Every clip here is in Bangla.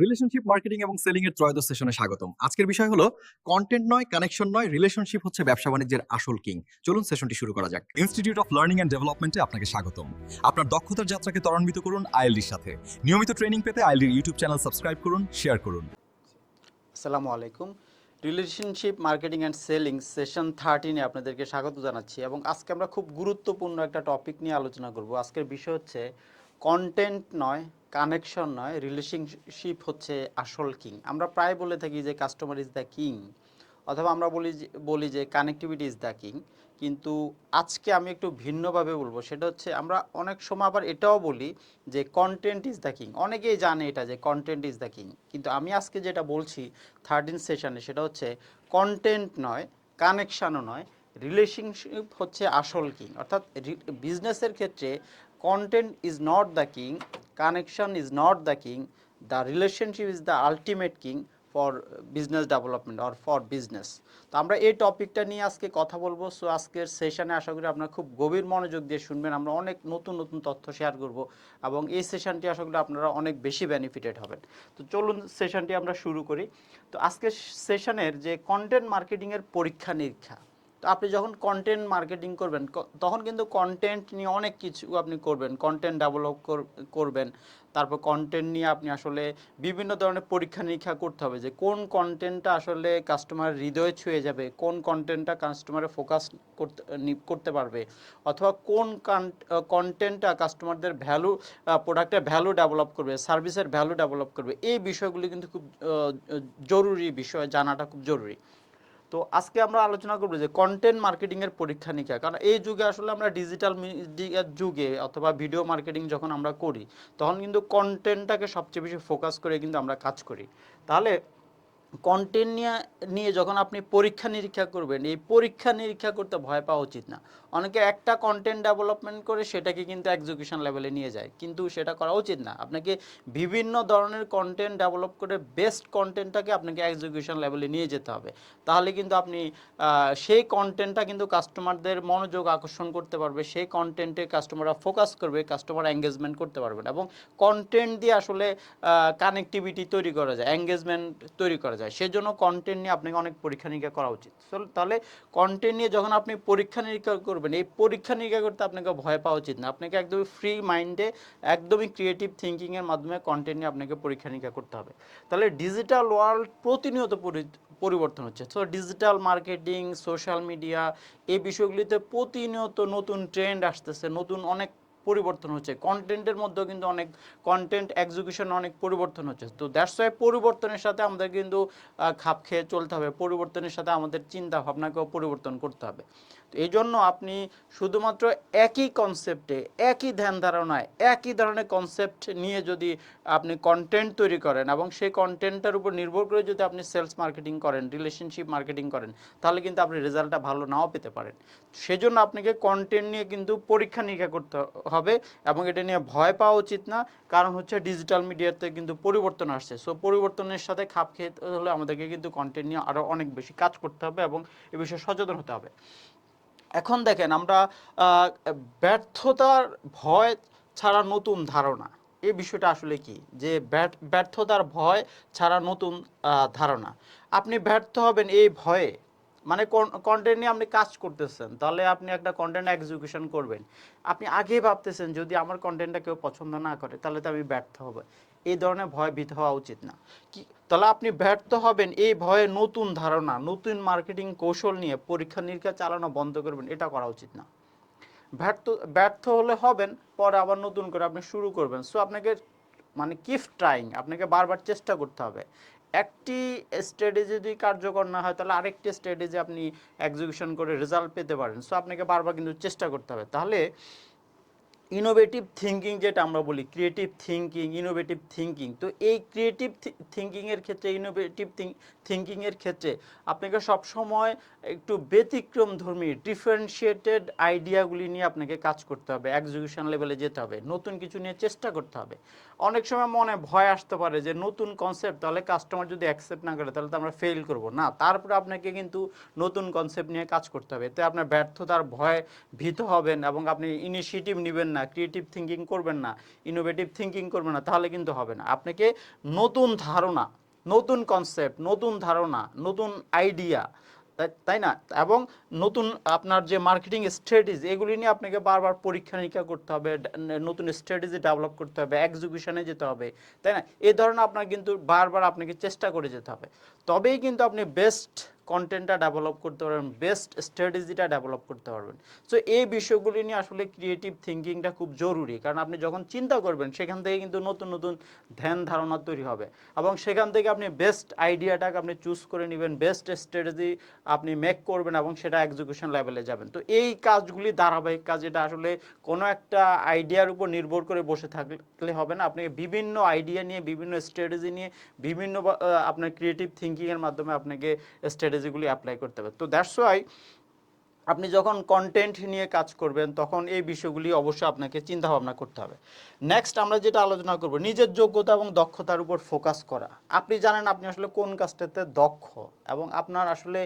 রিলেশনশিপ মার্কেটিং এবং সেলিং এর ত্রয়োদশ সেশনে স্বাগতম। আজকের বিষয় হলো কন্টেন্ট নয়, কানেকশন নয়, রিলেশনশিপ হচ্ছে ব্যবসা বাণিজ্যের আসল কিং। চলুন সেশনটি শুরু করা যাক। ইনস্টিটিউট অফ লার্নিং এন্ড ডেভেলপমেন্টে আপনাকে স্বাগতম। আপনার দক্ষতার যাত্রাকে ত্বরান্বিত করুন আইএলডির সাথে। নিয়মিত ট্রেনিং পেতে আইএলডির ইউটিউব চ্যানেল সাবস্ক্রাইব করুন, শেয়ার করুন। আসসালামু আলাইকুম। Relationship marketing and selling session 13-এ আপনাদেরকে স্বাগত জানাচ্ছি এবং আজকে আমরা খুব গুরুত্বপূর্ণ একটা টপিক নিয়ে আলোচনা করব। আজকের বিষয় হচ্ছে কন্টেন্ট নয়, কানেকশন নয়, রিলেশনশিপ হচ্ছে আসল কিং। আমরা প্রায় বলে থাকি যে কাস্টমার ইজ দ্য কিং, অথবা আমরা বলি যে কানেক্টিভিটি ইজ দ্য কিং। কিন্তু আজকে আমি একটু ভিন্নভাবে বলবো, সেটা হচ্ছে আমরা অনেক সময় আবার এটাও বলি যে কন্টেন্ট ইজ দ্য কিং। অনেকেই জানে এটা যে কন্টেন্ট ইজ দ্য কিং, কিন্তু আমি আজকে যেটা বলছি 13 সেশনে সেটা হচ্ছে কন্টেন্ট নয়, কানেকশানও নয়, রিলেশনশিপ হচ্ছে আসল কিং। অর্থাৎ বিজনেসের ক্ষেত্রে content is not the king, connection is not the king, the relationship is the ultimate king for business development or for business. তো আমরা এই টপিকটা নিয়ে আজকে কথা বলবো। সো আজকের সেশনে আশা করি আপনারা খুব গভীর মনোযোগ দিয়ে শুনবেন। আমরা অনেক নতুন নতুন তথ্য শেয়ার করব এবং এই সেশনটি আশা করি আপনারা অনেক বেশি বেনিফিটেড হবেন। তো চলুন সেশনটি আমরা শুরু করি। তো আজকের সেশনের যে কন্টেন্ট মার্কেটিংয়ের পরীক্ষা নিরীক্ষা, তো আপনি যখন কন্টেন্ট মার্কেটিং করবেন তখন কিন্তু কন্টেন্ট নিয়ে অনেক কিছু আপনি করবেন, কন্টেন্ট ডেভেলপ করবেন। তারপর কন্টেন্ট নিয়ে আপনি আসলে বিভিন্ন ধরনের পরীক্ষা নিরীক্ষা করতে হবে যে কোন কন্টেন্টটা আসলে কাস্টমার হৃদয়ে ছুঁয়ে যাবে, কোন কন্টেন্টটা কাস্টমারে ফোকাস করতে পারবে, অথবা কোন কন্টেন্টটা কাস্টমারদের ভ্যালু, প্রোডাক্টের ভ্যালু ডেভেলপ করবে, সার্ভিসের ভ্যালু ডেভেলপ করবে। এই বিষয়গুলি কিন্তু খুব জরুরি বিষয়, জানাটা খুব জরুরি। তো আজকে আমরা আলোচনা করব যে কন্টেন্ট মার্কেটিংয়ের পরীক্ষা নিরীক্ষা। কারণ এই যুগে আসলে আমরা ডিজিটাল মিডিয়ার যুগে অথবা ভিডিও মার্কেটিং যখন আমরা করি, তখন কিন্তু কন্টেন্টটাকে সবচেয়ে বেশি ফোকাস করে কিন্তু আমরা কাজ করি। তাহলে কন্টেন্ট নিয়ে যখন আপনি পরীক্ষা নিরীক্ষা করবেন, এই পরীক্ষা নিরীক্ষা করতে ভয় পাওয়া উচিত না। অনেকে একটা কন্টেন্ট ডেভেলপমেন্ট করে সেটাকে কিন্তু এক্সিকিউশন লেভেলে নিয়ে যায়, কিন্তু সেটা করা উচিত না। আপনাকে বিভিন্ন ধরনের কন্টেন্ট ডেভেলপ করে বেস্ট কন্টেন্টটাকে আপনাকে এক্সিকিউশন লেভেলে নিয়ে যেতে হবে। তাহলে কিন্তু আপনি সেই কন্টেন্টটা কিন্তু কাস্টমারদের মনোযোগ আকর্ষণ করতে পারবে, সেই কন্টেন্টে কাস্টমাররা ফোকাস করবে, কাস্টমার এঙ্গেজমেন্ট করতে পারবেন। এবং কন্টেন্ট দিয়ে আসলে কানেক্টিভিটি তৈরি করা যায়, এঙ্গেজমেন্ট তৈরি করা যায়। সেজন্য কন্টেন্ট নিয়ে আপনাকে অনেক পরীক্ষা নিরীক্ষা করা উচিত। তাহলে কন্টেন্ট নিয়ে যখন আপনি পরীক্ষা নিরীক্ষা করবেন, এই পরীক্ষা নিরীক্ষা করতে আপনাকে ভয় পাওয়া উচিত না। আপনাকে একদমই ফ্রি মাইন্ডে, একদমই ক্রিয়েটিভ থিঙ্কিংয়ের মাধ্যমে কন্টেন্ট নিয়ে আপনাকে পরীক্ষা নিরীক্ষা করতে হবে। তাহলে ডিজিটাল ওয়ার্ল্ড প্রতিনিয়ত পরিবর্তন হচ্ছে। So digital marketing, social media, এই বিষয়গুলিতে প্রতিনিয়ত নতুন ট্রেন্ড আসতেছে, নতুন অনেক পরিবর্তন হচ্ছে। কন্টেন্টের মধ্যেও কিন্তু অনেক কন্টেন্ট এক্সিকিউশন অনেক পরিবর্তন হচ্ছে। তো দ্যাটস ওয়াই পরিবর্তনের সাথে আমাদের কিন্তু খাপ খেয়ে চলতে হবে, পরিবর্তনের সাথে আমাদের চিন্তা ভাবনাকেও পরিবর্তন করতে হবে। তো এই জন্য আপনি শুধুমাত্র একই কনসেপ্টে, একই ধ্যান ধারণায়, একই ধরনের কনসেপ্ট নিয়ে যদি আপনি কন্টেন্ট তৈরি করেন এবং সেই কন্টেন্টটার উপর নির্ভর করে যদি আপনি সেলস মার্কেটিং করেন, রিলেশনশিপ মার্কেটিং করেন, তাহলে কিন্তু আপনি রেজাল্টটা ভালো নাও পেতে পারেন। সেজন্য আপনাকে কন্টেন্ট নিয়ে কিন্তু পরীক্ষা নিরীক্ষা করতে হবে এবং এটা নিয়ে ভয় পাওয়া উচিত না। কারণ হচ্ছে ডিজিটাল মিডিয়াতে কিন্তু পরিবর্তন আসছে। সো পরিবর্তনের সাথে খাপ খেতে হলে আমাদেরকে কিন্তু কন্টেন্ট নিয়ে আরও অনেক বেশি কাজ করতে হবে এবং এ বিষয়ে সচেতন হতে হবে। এখন দেখেন, আমরা ব্যর্থতার ভয় ছাড়া নতুন ধারণা, এই বিষয়টা আসলে কি, যে ব্যর্থতার ভয় ছাড়া নতুন ধারণা। আপনি ব্যর্থ হবেন এই ভয়ে, মানে কন্টেন্ট নিয়ে আপনি কাজ করতেছেন, তাহলে আপনি একটা কন্টেন্ট এক্সিকিউশন করবেন, আপনি আগেই ভাবতেছেন যদি আমার কন্টেন্টটা কেউ পছন্দ না করে তাহলে তো আমি ব্যর্থ হব। এই ধরনের ভয় ভীত হওয়া উচিত না। কি, তাহলে আপনি ব্যর্থ হবেন এই ভয়ে নতুন ধারণা, নতুন মার্কেটিং কৌশল নিয়ে পরীক্ষা নিরীক্ষা চালানো বন্ধ করবেন, এটা করা উচিত না। ব্যর্থ ব্যর্থ হলে হবেন, পরে আবার নতুন করে আপনি শুরু করবেন। সো আপনাকে মানে কিপ ট্রাইং, আপনাকে বারবার চেষ্টা করতে হবে। একটি স্ট্র্যাটেজি যদি কার্যকর না হয় তাহলে আরেকটি স্ট্র্যাটেজি আপনি এক্সিকিউশন করে রেজাল্ট পেতে পারেন। সো আপনাকে বারবার কিন্তু চেষ্টা করতে হবে। তাহলে ইনোভেটিভ থিঙ্কিং, যেটা আমরা বলি ক্রিয়েটিভ থিঙ্কিং, ইনোভেটিভ থিঙ্কিং, তো এই ক্রিয়েটিভ থিঙ্কিংয়ের ক্ষেত্রে, ইনোভেটিভ থিঙ্কিংয়ের ক্ষেত্রে আপনাকে সবসময় একটু ব্যতিক্রমধর্মী ডিফারেন্সিয়েটেড আইডিয়াগুলি নিয়ে আপনাকে কাজ করতে হবে, এক্সিকিউশন লেভেলে যেতে হবে, নতুন কিছু নিয়ে চেষ্টা করতে হবে। অনেক সময় মনে ভয় আসতে পারে যে নতুন কনসেপ্ট, তাহলে কাস্টমার যদি অ্যাকসেপ্ট না করে তাহলে তো আমরা ফেল করব না। তারপরে আপনাকে কিন্তু নতুন কনসেপ্ট নিয়ে কাজ করতে হবে, এতে আপনার ব্যর্থতার ভয় ভীত হবেন এবং আপনি ইনিশিয়েটিভ নেবেন না, ক্রিয়েটিভ থিঙ্কিং করবেন না, ইনোভেটিভ থিঙ্কিং করবেন না, তাহলে কিন্তু হবে না। আপনাকে নতুন ধারণা, নতুন কনসেপ্ট, নতুন ধারণা, নতুন আইডিয়া, তাই না, এবং নতুন আপনার যে মার্কেটিং স্ট্র্যাটেজি এগুলি নিয়ে আপনাকে বারবার পরীক্ষা নিরীক্ষা করতে হবে, নতুন স্ট্র্যাটেজি ডেভেলপ করতে হবে, এক্সিকিউশনে যেতে হবে, তাই না। এই ধরনের আপনার কিন্তু বারবার আপনাকে চেষ্টা করে যেতে হবে, তবেই কিন্তু আপনি বেস্ট কন্টেন্টটা ডেভেলপ করতে পারবেন, বেস্ট স্ট্র্যাটেজিটা ডেভেলপ করতে পারবেন। সো এই বিষয়গুলি নিয়ে আসলে ক্রিয়েটিভ থিঙ্কিংটা খুব জরুরি, কারণ আপনি যখন চিন্তা করবেন সেখান থেকে কিন্তু নতুন নতুন ধ্যান ধারণা তৈরি হবে এবং সেখান থেকে আপনি বেস্ট আইডিয়াটাকে আপনি চুজ করে নেবেন, বেস্ট স্ট্র্যাটেজি আপনি মেক করবেন এবং সেটা এক্সিকিউশন লেভেলে যাবেন। তো এই কাজগুলি ধারাবাহিক কাজ, এটা আসলে কোনো একটা আইডিয়ার উপর নির্ভর করে বসে থাকলে হবে না। আপনাকে বিভিন্ন আইডিয়া নিয়ে, বিভিন্ন স্ট্র্যাটেজি নিয়ে, বিভিন্ন আপনার ক্রিয়েটিভ থিঙ্কিংয়ের মাধ্যমে আপনাকে স্ট্র্যাটেজিগুলি অ্যাপ্লাই করতে হবে। তো দ্যাটস ওয়াই আপনি যখন কন্টেন্ট নিয়ে কাজ করবেন তখন এই বিষয়গুলি অবশ্যই আপনাকে চিন্তা ভাবনা করতে হবে। নেক্সট আমরা যেটা আলোচনা করব, নিজের যোগ্যতা এবং দক্ষতার উপর ফোকাস করা। আপনি জানেন আপনি আসলে কোন কাজটাতে দক্ষ এবং আপনার আসলে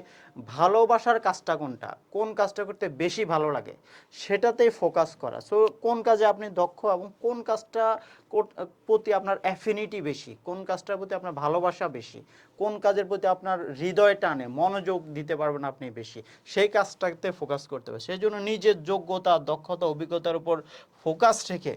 ভালোবাসার কাজটা কোনটা, কোন কাজটা করতে বেশি ভালো লাগে সেটাতেই ফোকাস করা। সো কোন কাজে আপনি দক্ষ এবং কোন কাজটা প্রতি আপনার অ্যাফিনিটি বেশি, কোন কাজটার প্রতি আপনার ভালোবাসা বেশি, কোন কাজের প্রতি আপনার হৃদয় টানে, মনোযোগ দিতে পারবেন আপনি বেশি, সেই কাজটাতে ফোকাস করতে হবে। সেই জন্য নিজের যোগ্যতা, দক্ষতা, অভিজ্ঞতার উপর ফোকাস রেখে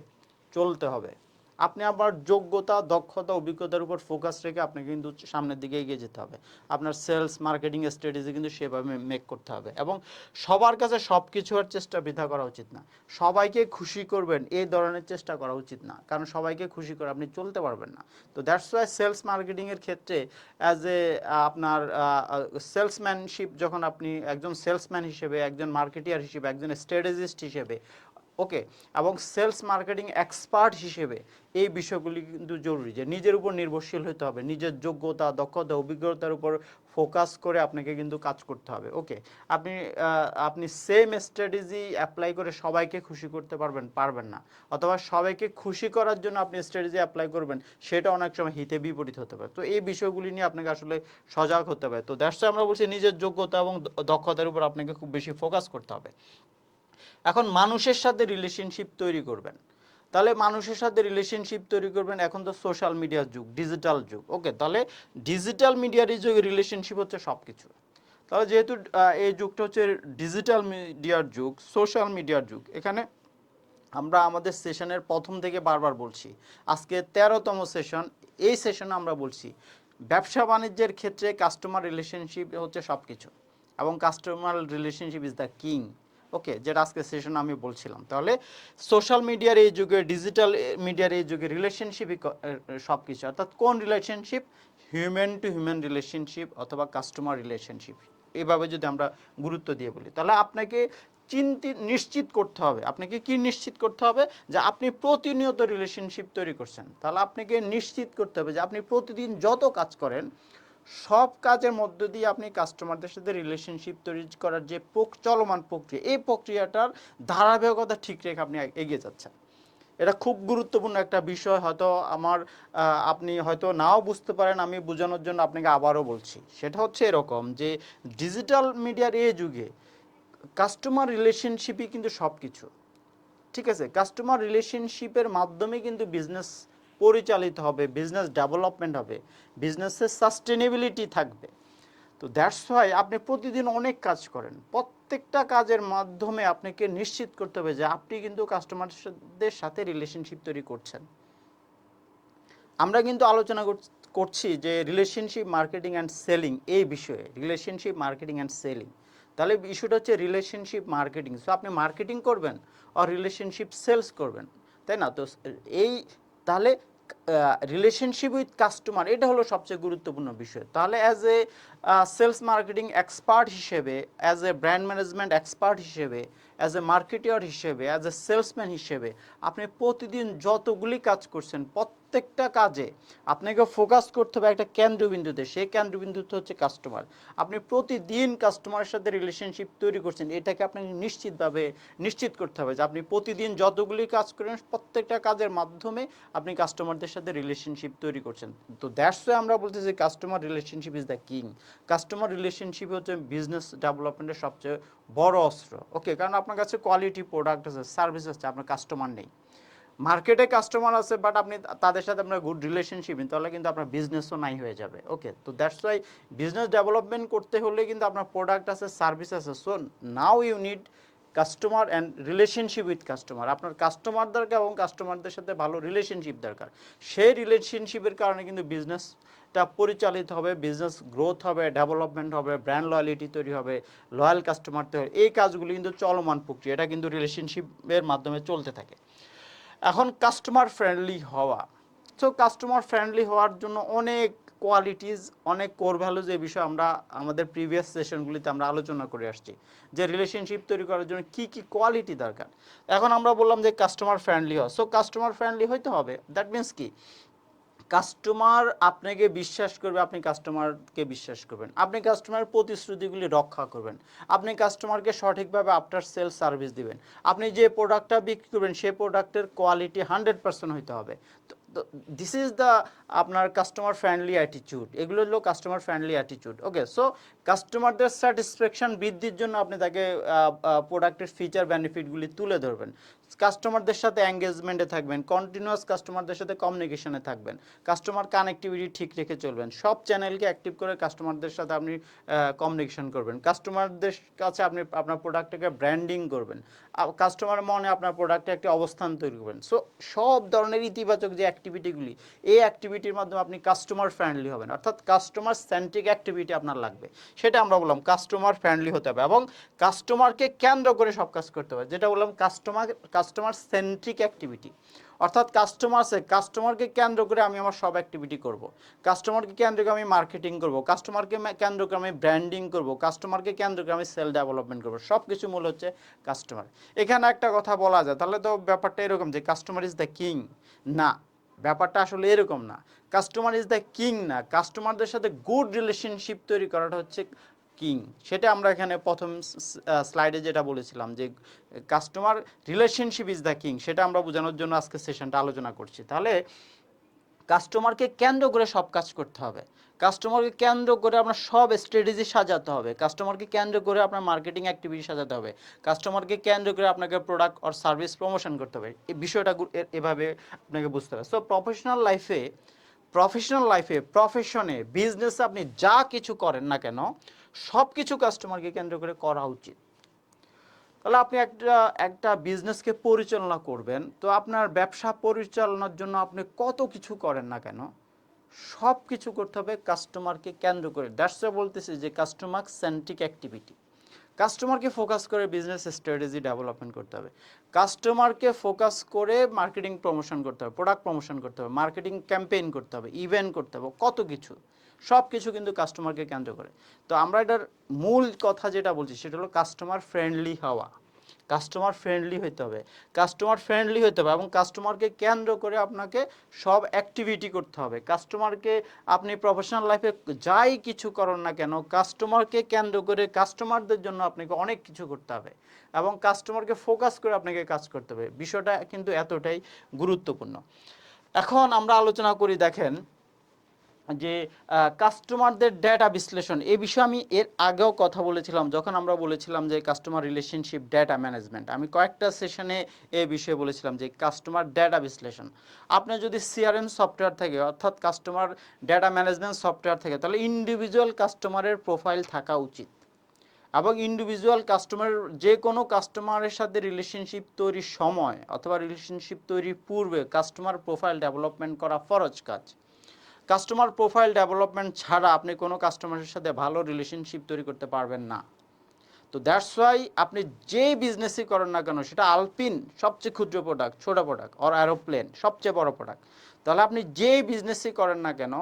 চলতে হবে। আপনি আবার যোগ্যতা, দক্ষতা, অভিজ্ঞতার উপর ফোকাস রেখে আপনাকে কিন্তু সামনের দিকে এগিয়ে যেতে হবে। আপনার সেলস মার্কেটিং স্ট্র্যাটেজি কিন্তু সেভাবে মেক করতে হবে এবং সবার কাছে সব কিছু হওয়ার চেষ্টা বৃথা করা উচিত না। সবাইকে খুশি করবেন এই ধরনের চেষ্টা করা উচিত না, কারণ সবাইকে খুশি করে আপনি চলতে পারবেন না। তো দ্যাটস ওয়াই সেলস মার্কেটিংয়ের ক্ষেত্রে অ্যাজ এ আপনার সেলসম্যানশিপ, যখন আপনি একজন সেলসম্যান হিসেবে, একজন মার্কেটিয়ার হিসেবে, একজন স্ট্র্যাটেজিস্ট হিসেবে, ওকে, এবং সেলস মার্কেটিং এক্সপার্ট হিসেবে এই বিষয়গুলি কিন্তু জরুরি যে নিজের উপর নির্ভরশীল হতে হবে, নিজের যোগ্যতা, দক্ষতা, অভিজ্ঞতার উপর ফোকাস করে আপনাকে কিন্তু কাজ করতে হবে। ওকে, আপনি সেম স্ট্র্যাটেজি অ্যাপ্লাই করে সবাইকে খুশি করতে পারবেন না, অথবা সবাইকে খুশি করার জন্য আপনি স্ট্র্যাটেজি অ্যাপ্লাই করবেন, সেটা অনেক সময় হিতে বিপরীত হতে পারে। তো এই বিষয়গুলি নিয়ে আপনাকে আসলে সজাগ হতে হবে। তো দ্যাটস আমরা বলছি নিজের যোগ্যতা এবং দক্ষতার উপর আপনাকে খুব বেশি ফোকাস করতে হবে। এখন মানুষের সাথে রিলেশনশিপ তৈরি করবেন, তাহলে মানুষের সাথে রিলেশনশিপ তৈরি করবেন। এখন তো সোশ্যাল মিডিয়ার যুগ, ডিজিটাল যুগ, ওকে, তাহলে ডিজিটাল মিডিয়ার এই যুগে রিলেশনশিপ হচ্ছে সব কিছু। তাহলে যেহেতু এই যুগটা হচ্ছে ডিজিটাল মিডিয়ার যুগ, সোশ্যাল মিডিয়ার যুগ, এখানে আমরা আমাদের সেশনের প্রথম থেকে বারবার বলছি, আজকে 13তম সেশন, এই সেশনে আমরা বলছি ব্যবসা বাণিজ্যের ক্ষেত্রে কাস্টমার রিলেশনশিপ হচ্ছে সব কিছু এবং customer relationship is the king. Okay, যেটা আজকে সেশন আমি বলছিলাম। তাহলে সোশ্যাল মিডিয়ার এই যুগে, ডিজিটাল মিডিয়ার এই যুগে রিলেশনশিপই সব কিছু। অর্থাৎ কোন relationship? Human two human relationship অথবা কাস্টমার রিলেশনশিপ, এভাবে যদি আমরা গুরুত্ব দিয়ে বলি, তাহলে আপনাকে নিশ্চিত করতে হবে। আপনাকে কি নিশ্চিত করতে হবে? যে আপনি প্রতিনিয়ত রিলেশনশিপ তৈরি করছেন। তাহলে আপনাকে নিশ্চিত করতে হবে যে আপনি প্রতিদিন যত কাজ করেন সব কাজের মধ্য দিয়ে আপনি কাস্টমারদের সাথে রিলেশনশিপ তৈরি করার যে চলমান প্রক্রিয়া, এই প্রক্রিয়াটার ধারাবাহিকতা ঠিক রেখে আপনি এগিয়ে যাচ্ছেন। এটা খুব গুরুত্বপূর্ণ একটা বিষয়। হয়তো আপনি হয়তো নাও বুঝতে পারেন, আমি বোঝানোর জন্য আপনাকে আবারও বলছি। সেটা হচ্ছে এরকম যে ডিজিটাল মিডিয়ার এই যুগে কাস্টমার রিলেশনশিপই কিন্তু সব কিছু। ঠিক আছে, কাস্টমার রিলেশনশিপের মাধ্যমে কিন্তু বিজনেস পরিচালিত হবে, বিজনেস ডেভেলপমেন্ট হবে, বিজনেসের সাস্টেনেবিলিটি থাকবে। তো দ্যাটস ওয়াই আপনি প্রতিদিন অনেক কাজ করেন, প্রত্যেকটা কাজের মাধ্যমে আপনাকে নিশ্চিত করতে হবে যে আপনি কিন্তু কাস্টমারদের সাথে রিলেশনশিপ তৈরি করছেন। আমরা কিন্তু আলোচনা করছি যে রিলেশনশিপ মার্কেটিং অ্যান্ড সেলিং, এই বিষয়ে রিলেশনশিপ মার্কেটিং অ্যান্ড সেলিং। তাহলে ইস্যুটা হচ্ছে রিলেশনশিপ মার্কেটিং। সো আপনি মার্কেটিং করবেন আর রিলেশনশিপ সেলস করবেন, তাই না? তো এই তাহলে রিলেশনশিপ উইথ কাস্টমার, এটা হলো সবচেয়ে গুরুত্বপূর্ণ বিষয়। তাহলে as a sales marketing expert হিসেবে, as a brand management expert হিসেবে, অ্যাজ এ মার্কেটিয়ার হিসেবে, অ্যাজ এ সেলসম্যান হিসেবে আপনি প্রতিদিন যতগুলি কাজ করছেন প্রত্যেকটা কাজে আপনাকে ফোকাস করতে হবে একটা কেন্দ্রবিন্দুতে, সেই কেন্দ্রবিন্দুতে হচ্ছে কাস্টমার। আপনি প্রতিদিন কাস্টমারের সাথে রিলেশনশিপ তৈরি করছেন, এটাকে আপনাকে নিশ্চিত করতে হবে যে আপনি প্রতিদিন যতগুলি কাজ করেন প্রত্যেকটা কাজের মাধ্যমে আপনি কাস্টমারদের সাথে রিলেশনশিপ তৈরি করছেন। তো দ্যাটস ওয়াই আমরা বলতেছি customer relationship is the king. Customer relationship হচ্ছে বিজনেস ডেভেলপমেন্টের সবচেয়ে বড় অস্ত্র। ওকে, কারণ আপনার কাছে কোয়ালিটি প্রোডাক্ট আছে, সার্ভিস আছে, আপনার কাস্টমার নেই। মার্কেটে কাস্টমার আছে বাট আপনি তাদের সাথে আপনার গুড রিলেশনশিপ, তাহলে কিন্তু আপনার বিজনেসও নাই হয়ে যাবে। ওকে, তো দ্যাটস ওয়াই বিজনেস ডেভেলপমেন্ট করতে হলে কিন্তু আপনার প্রোডাক্ট আছে, সার্ভিস আছে। So now you need customer and relationship with customer. আপনার কাস্টমার দরকার এবং কাস্টমারদের সাথে ভালো রিলেশনশিপ দরকার। সেই রিলেশনশিপের কারণে কিন্তু বিজনেসটা পরিচালিত হবে, বিজনেস গ্রোথ হবে, ডেভেলপমেন্ট হবে, ব্র্যান্ড লয়ালিটি তৈরি হবে, লয়াল কাস্টমার তৈরি। এই কাজগুলি কিন্তু চলমান প্রক্রিয়া, এটা কিন্তু রিলেশনশিপের মাধ্যমে চলতে থাকে। এখন কাস্টমার ফ্রেন্ডলি হওয়া, সো কাস্টমার ফ্রেন্ডলি হওয়ার জন্য অনেক কোয়ালিটিস, অনেক কোর ভ্যালুজ, এই বিষয়ে আমরা আমাদের প্রিভিয়াস সেশনগুলিতে আমরা আলোচনা করে আসছি যে রিলেশনশিপ তৈরি করার জন্য কি কি কোয়ালিটি দরকার। এখন আমরা বললাম যে কাস্টমার ফ্রেন্ডলি হওয়া, সো কাস্টমার ফ্রেন্ডলি হইতে হবে। দ্যাট মিনস কি, কাস্টমার আপনাকে বিশ্বাস করবে, আপনি কাস্টমারকে বিশ্বাস করবেন, আপনি কাস্টমারের প্রতিশ্রুতিগুলি রক্ষা করবেন, আপনি কাস্টমারকে সঠিকভাবে আফটার সেল সার্ভিস দিবেন, আপনি যে প্রোডাক্টটা বিক্রি করবেন সেই প্রোডাক্টের কোয়ালিটি 100% হইতে হবে। তো দিস ইজ দ্য আপনার কাস্টমার ফ্রেন্ডলি অ্যাটিটিউড, এগুলো হলো কাস্টমার ফ্রেন্ডলি অ্যাটিটিউড। ওকে, সো কাস্টমারদের স্যাটিসফ্যাকশন বৃদ্ধির জন্য আপনি তাকে প্রোডাক্টের ফিচার বেনিফিটগুলি তুলে ধরবেন, কাস্টমারদের সাথে এঙ্গেজমেন্টে থাকবেন, কন্টিনিউয়াস কাস্টমারদের সাথে কমিউনিকেশনে থাকবেন, কাস্টমার কানেক্টিভিটি ঠিক রেখে চলবেন, সব চ্যানেলকে অ্যাক্টিভ করে কাস্টমারদের সাথে আপনি কমিউনিকেশন করবেন, কাস্টমারদের কাছে আপনি আপনার প্রোডাক্টটাকে ব্র্যান্ডিং করবেন, কাস্টমার মনে আপনার প্রোডাক্টে একটি অবস্থান তৈরি করবেন। সো সব ধরনের ইতিবাচক যে অ্যাক্টিভিটিগুলি, এই অ্যাক্টিভিটির মাধ্যমে আপনি কাস্টমার ফ্রেন্ডলি হবেন, অর্থাৎ কাস্টমার সেন্ট্রিক অ্যাক্টিভিটি আপনার লাগবে। সেটা আমরা বললাম কাস্টমার ফ্রেন্ডলি হতে হবে এবং কাস্টমারকে কেন্দ্র করে সব কাজ করতে হবে, যেটা বললাম কাস্টমার সেন্ট্রিক অ্যাক্টিভিটি। অর্থাৎ কাস্টমারকে কেন্দ্র করে আমি আমার সব অ্যাক্টিভিটি করব, কাস্টমারকে কেন্দ্র করে আমি মার্কেটিং করব, কাস্টমারকে কেন্দ্র করে আমি ব্র্যান্ডিং করব, কাস্টমারকে কেন্দ্র করে আমি সেল ডেভেলপমেন্ট করব, সব কিছু মূল হচ্ছে কাস্টমার। এখানে একটা কথা বলা যায়, তাহলে তো ব্যাপারটা এরকম যে কাস্টমার ইজ দ্য কিং, না, ব্যাপারটা আসলে এরকম না। কাস্টমার ইজ দ্য কিং না, কাস্টমারদের সাথে গুড রিলেশনশিপ তৈরি করাটা হচ্ছে কিং। সেটা আমরা এখানে প্রথম স্লাইডে যেটা বলেছিলাম যে customer relationship is the king, সেটা আমরা বোঝানোর জন্য আজকে সেশনটা আলোচনা করছি। তাহলে কাস্টমারকে কেন্দ্র করে সব কাজ করতে হবে, কাস্টমারকে কেন্দ্র করে আপনার সব স্ট্র্যাটেজি সাজাতে হবে, কাস্টমারকে কেন্দ্র করে আপনার মার্কেটিং অ্যাক্টিভিটি সাজাতে হবে, কাস্টমারকে কেন্দ্র করে আপনাকে প্রোডাক্ট অর সার্ভিস প্রমোশন করতে হবে। এই বিষয়টা এভাবে আপনাকে বুঝতে হবে। সো প্রফেশনে, বিজনেসে আপনি যা কিছু করেন না কেন, সব কিছু কাস্টমারকে কেন্দ্র করে করা উচিত। তাহলে আপনি একটা বিজনেসকে পরিচালনা করবেন, তো আপনার ব্যবসা পরিচালনার জন্য আপনি কত কিছু করেন না কেন, সব কিছু করতে হবে কাস্টমারকে কেন্দ্র করে। দ্যাটস ওয়াই বলতেছি যে কাস্টমার সেন্ট্রিক অ্যাক্টিভিটি। কাস্টমারকে ফোকাস করে বিজনেস স্ট্র্যাটেজি ডেভেলপমেন্ট করতে হবে, কাস্টমারকে ফোকাস করে মার্কেটিং প্রমোশন করতে হবে, প্রোডাক্ট প্রমোশন করতে হবে, মার্কেটিং ক্যাম্পেইন করতে হবে, ইভেন্ট করতে হবে, কত কিছু, সব কিছু কিন্তু কাস্টমারকে কেন্দ্র করে। তো আমরা এটার মূল কথা যেটা বলছি সেটা হলো কাস্টমার ফ্রেন্ডলি হওয়া, কাস্টমার ফ্রেন্ডলি হতে হবে, কাস্টমার ফ্রেন্ডলি হতে হবে এবং কাস্টমারকে কেন্দ্র করে আপনাকে সব অ্যাক্টিভিটি করতে হবে। কাস্টমারকে আপনি প্রফেশনাল লাইফে যাই কিছু করেন না কেন, কাস্টমারকে কেন্দ্র করে কাস্টমারদের জন্য আপনাকে অনেক কিছু করতে হবে এবং কাস্টমারকে ফোকাস করে আপনাকে কাজ করতে হবে। বিষয়টা কিন্তু এতটাই গুরুত্বপূর্ণ। এখন আমরা আলোচনা করি, দেখেন যে কাস্টমারদের ডেটা বিশ্লেষণ, এই বিষয়ে আমি এর আগেও কথা বলেছিলাম যখন আমরা বলেছিলাম যে কাস্টমার রিলেশনশিপ ডেটা ম্যানেজমেন্ট। আমি কয়েকটা সেশনে এই বিষয়ে বলেছিলাম যে কাস্টমার ডেটা বিশ্লেষণ, আপনার যদি সিআরএম সফটওয়্যার থাকে অর্থাৎ কাস্টমার ডেটা ম্যানেজমেন্ট সফটওয়্যার থাকে, তাহলে ইন্ডিভিজুয়াল কাস্টমারের প্রোফাইল থাকা উচিত এবং ইন্ডিভিজুয়াল কাস্টমার, যে কোনো কাস্টমারের সাথে রিলেশনশিপ তৈরির সময় অথবা রিলেশনশিপ তৈরির পূর্বে কাস্টমার প্রোফাইল ডেভেলপমেন্ট করা ফরজ কাজ। কাস্টমার প্রোফাইল ডেভেলপমেন্ট ছাড়া আপনি কোনো কাস্টমারের সাথে ভালো রিলেশনশিপ তৈরি করতে পারবেন না। তো দ্যাটস ওয়াই আপনি যে বিজনেসই করেন না কেন, সেটা আলপিন সবচেয়ে ক্ষুদ্র প্রোডাক্ট, ছোট প্রোডাক্ট, আর অ্যারোপ্লেন সবচেয়ে বড় প্রোডাক্ট, তাহলে আপনি যেই বিজনেসই করেন না কেন,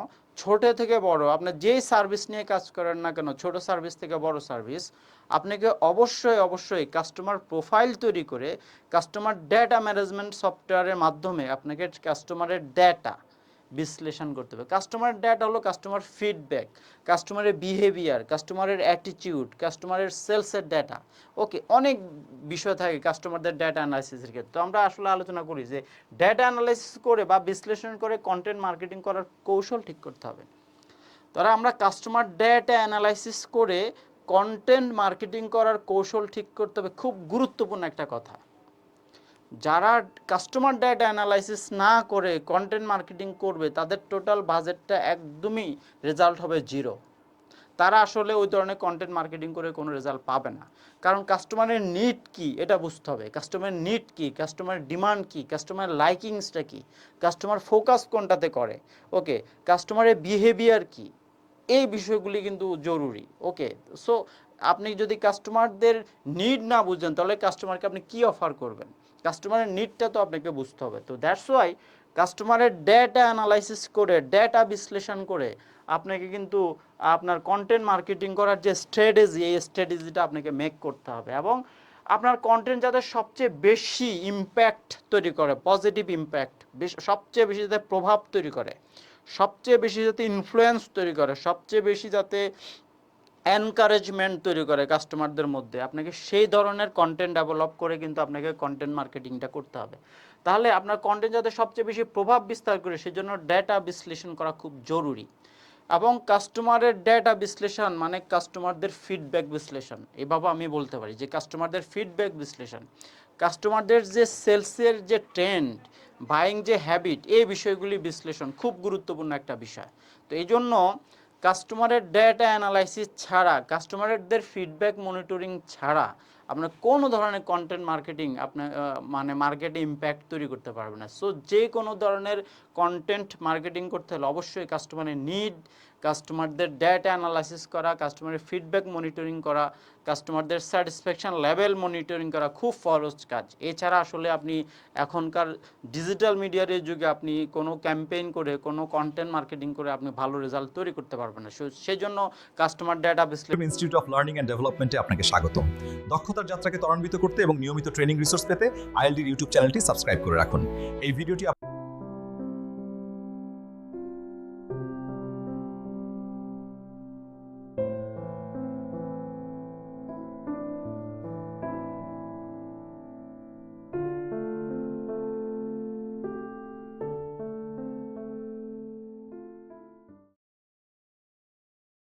ছোট থেকে বড়, আপনার যেই সার্ভিস নিয়ে কাজ করেন না কেন, ছোট সার্ভিস থেকে বড় সার্ভিস, আপনাকে অবশ্যই কাস্টমার প্রোফাইল তৈরি করে কাস্টমার ডেটা ম্যানেজমেন্ট সফটওয়্যারের মাধ্যমে আপনাকে কাস্টমারের ডেটা, বিশ্লেষণ করতে হবে। কাস্টমার ডেটা হলো কাস্টমার ফিডব্যাক, কাস্টমারের বিহেভিয়ার, কাস্টমারের অ্যাটিটিউড, কাস্টমারের সেলসের ডেটা। ওকে, অনেক বিষয় থাকে কাস্টমারদের ডেটা অ্যানালাইসিসের ক্ষেত্রে। তো আমরা আসলে আলোচনা করি যে ডেটা অ্যানালাইসিস করে বা বিশ্লেষণ করে কন্টেন্ট মার্কেটিং করার কৌশল ঠিক করতে হবে। তারা আমরা কাস্টমার ডেটা অ্যানালাইসিস করে কন্টেন্ট মার্কেটিং করার কৌশল ঠিক করতে হবে, খুব গুরুত্বপূর্ণ একটা কথা। যারা কাস্টমার ডেটা অ্যানালাইসিস না করে কন্টেন্ট মার্কেটিং করবে তাদের টোটাল বাজেটটা একদমই রেজাল্ট হবে জিরো। তারা আসলে ওই ধরনের কন্টেন্ট মার্কেটিং করে কোনো রেজাল্ট পাবে না। কারণ কাস্টমারের নিড কি এটা বুঝতে হবে। কাস্টমারের নিড কি, কাস্টমারের ডিমান্ড কি, কাস্টমারের লাইকিংসটা কি, কাস্টমার ফোকাস কোনটাতে করে, ওকে, কাস্টমারের বিহেভিয়ার কি, এই বিষয়গুলি কিন্তু জরুরি। ওকে, সো আপনি যদি কাস্টমারদের নিড না বুঝেন তাহলে কাস্টমারকে আপনি কি অফার করবেন? কাস্টমারের নিডটা তো আপনাকে বুঝতে হবে। তো দ্যাটস ওয়াই কাস্টমারের ডেটা অ্যানালাইসিস করে, ডেটা বিশ্লেষণ করে আপনাকে কিন্তু আপনার কন্টেন্ট মার্কেটিং করার যে স্ট্র্যাটেজি, এই স্ট্র্যাটেজিটা আপনাকে মেক করতে হবে। এবং আপনার কন্টেন্ট যাতে সবচেয়ে বেশি ইম্প্যাক্ট তৈরি করে, পজিটিভ ইম্প্যাক্ট, সবচেয়ে বেশি যাতে প্রভাব তৈরি করে, সবচেয়ে বেশি যাতে ইনফ্লুয়েন্স তৈরি করে, সবচেয়ে বেশি যাতে এনকারেজমেন্ট তৈরি করে কাস্টমারদের মধ্যে, আপনাকে সেই ধরনের কন্টেন্ট ডেভেলপ করে কিন্তু আপনাকে কন্টেন্ট মার্কেটিংটা করতে হবে। তাহলে আপনার কন্টেন্ট যাতে সবচেয়ে বেশি প্রভাব বিস্তার করে সেজন্য ডেটা বিশ্লেষণ করা খুব জরুরি। এবং কাস্টমারের ডেটা বিশ্লেষণ মানে কাস্টমারদের ফিডব্যাক বিশ্লেষণ, এভাবে আমি বলতে পারি যে কাস্টমারদের ফিডব্যাক বিশ্লেষণ, কাস্টমারদের যে সেলসের যে ট্রেন্ড, বাইং যে হ্যাবিট, এই বিষয়গুলি বিশ্লেষণ খুব গুরুত্বপূর্ণ একটা বিষয়। তো এই জন্য কাস্টমারের ডেটা অ্যানালাইসিস ছাড়া, কাস্টমারদের ফিডব্যাক মনিটরিং ছাড়া আপনার কোনো ধরনের কন্টেন্ট মার্কেটিং আপনার মানে মার্কেটে ইম্প্যাক্ট তৈরি করতে পারবে না। সো যে কোনো ধরনের কন্টেন্ট মার্কেটিং করতে হলে অবশ্যই কাস্টমারের নিড, কাস্টমারদের ডেটা অ্যানালাইসিস করা, কাস্টমারের ফিডব্যাক মনিটরিং করা, কাস্টমারদের স্যাটিসফ্যাকশন লেভেল মনিটরিং করা খুব সহজ কাজ। এছাড়া আসলে আপনি এখনকার ডিজিটাল মিডিয়ার এই যুগে আপনি কোনো ক্যাম্পেইন করে, কোনো কন্টেন্ট মার্কেটিং করে আপনি ভালো রেজাল্ট তৈরি করতে পারবেন না। সেই জন্য কাস্টমার ডেটা বিশ্লেষণ ইনস্টিটিউট অফ লার্নিং অ্যান্ড ডেভেলপমেন্টে আপনাকে স্বাগতম। দক্ষতার যাত্রাকে ত্বরান্বিত করতে এবং নিয়মিত ট্রেনিং রিসোর্স পেতে আইএলডির ইউটিউব চ্যানেলটি সাবস্ক্রাইব করে রাখুন। এই ভিডিওটি